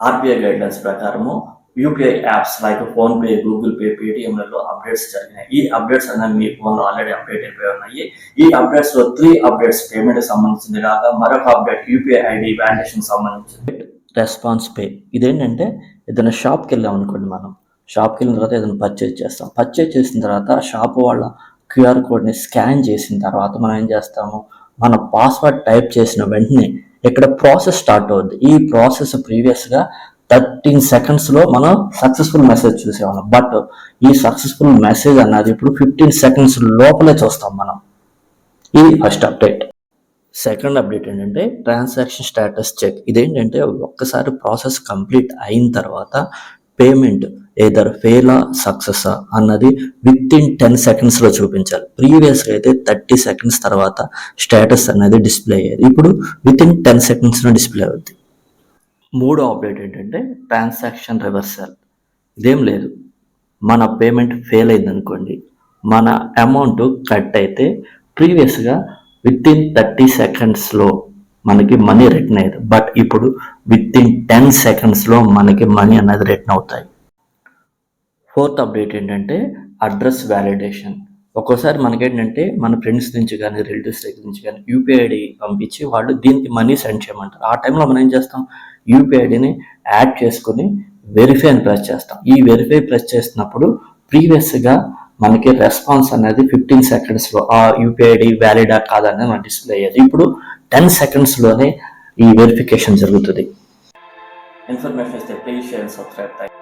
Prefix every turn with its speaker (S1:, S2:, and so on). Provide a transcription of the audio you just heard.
S1: RBI guidelines ప్రకారము UPI apps like PhonePe, Google Pay, పేటిఎంలలో updates జరిగినాయి. ఈ అప్డేట్స్ అనేవి మీ ఫోన్లో ఆల్రెడీ అప్డేట్ అయిపోయి ఉన్నాయి. ఈ అప్డేట్స్ లో 3 అప్డేట్స్ పేమెంట్ సంబంధించింది కాగా మరొక అప్డేట్ యూపీఐ ఐడి వ్యాలిడేషన్ సంబంధించింది. రెస్పాన్స్ పే ఇదేంటంటే ఏదైనా షాప్కి వెళ్ళాం అనుకోండి, మనం షాప్కి వెళ్ళిన తర్వాత ఏదైనా పర్చేజ్ చేస్తాం. పర్చేజ్ చేసిన తర్వాత షాప్ వాళ్ళ క్యూఆర్ కోడ్ని స్కాన్ చేసిన తర్వాత మనం ఏం చేస్తాము, మన పాస్వర్డ్ టైప్ చేసిన వెంటనే ఇక్కడ ప్రాసెస్ స్టార్ట్ అవుద్ది. ఈ ప్రాసెస్ ప్రీవియస్గా 13 సెకండ్స్లో మనం సక్సెస్ఫుల్ మెసేజ్ చూసేవాళ్ళం. బట్ ఈ సక్సెస్ఫుల్ మెసేజ్ అన్నది ఇప్పుడు 15 సెకండ్స్ లోపలే చూస్తాం మనం. ఇది ఫస్ట్ అప్డేట్. సెకండ్ అప్డేట్ ఏంటంటే ట్రాన్సాక్షన్ స్టేటస్ చెక్. ఇదేంటంటే ఒక్కసారి ప్రాసెస్ కంప్లీట్ అయిన తర్వాత పేమెంట్ ఏదర్ ఫెయిలా సక్సెసా అన్నది విత్ ఇన్ 10 సెకండ్స్లో చూపించాలి. ప్రీవియస్గా అయితే 30 సెకండ్స్ తర్వాత స్టేటస్ అనేది డిస్ప్లే అయ్యేది. ఇప్పుడు విత్ ఇన్ 10 సెకండ్స్లో డిస్ప్లే అవుద్ది. మూడో అప్డేట్ ఏంటంటే ట్రాన్సాక్షన్ రివర్సల్. ఇదేం లేదు, మన పేమెంట్ ఫెయిల్ అయింది అనుకోండి, మన అమౌంట్ కట్ అయితే ప్రీవియస్గా విత్ ఇన్ 30 సెకండ్స్లో మనకి మనీ రిటర్న్ అయ్యేది. బట్ ఇప్పుడు విత్ ఇన్ 10 సెకండ్స్లో మనకి మనీ అనేది రిటర్న్ అవుతాయి. ఫోర్త్ అప్డేట్ ఏంటంటే అడ్రస్ వ్యాలిడేషన్. ఒక్కోసారి మనకేంటంటే మన ఫ్రెండ్స్ నుంచి కానీ రిలేటివ్స్ దగ్గర నుంచి కానీ యూపీఐ ఐడి పంపించి వాళ్ళు దీనికి మనీ సెండ్ చేయమంటారు. ఆ టైంలో మనం ఏం చేస్తాం, యూపీఐ ఐడిని యాడ్ చేసుకుని వెరిఫై అని ప్రెస్ చేస్తాం. ఈ వెరిఫై ప్రెస్ చేసినప్పుడు ప్రీవియస్గా మనకి రెస్పాన్స్ అనేది 15 సెకండ్స్లో ఆ యూపీఐ ఐడి వ్యాలిడా కాదనేది మన డిస్ప్లే అయ్యేది. ఇప్పుడు 10 సెకండ్స్లోనే ఈ వెరిఫికేషన్ జరుగుతుంది. ఇన్ఫర్మేషన్ ఇస్తే ప్లీజ్ షేర్, సబ్స్క్రైబ్.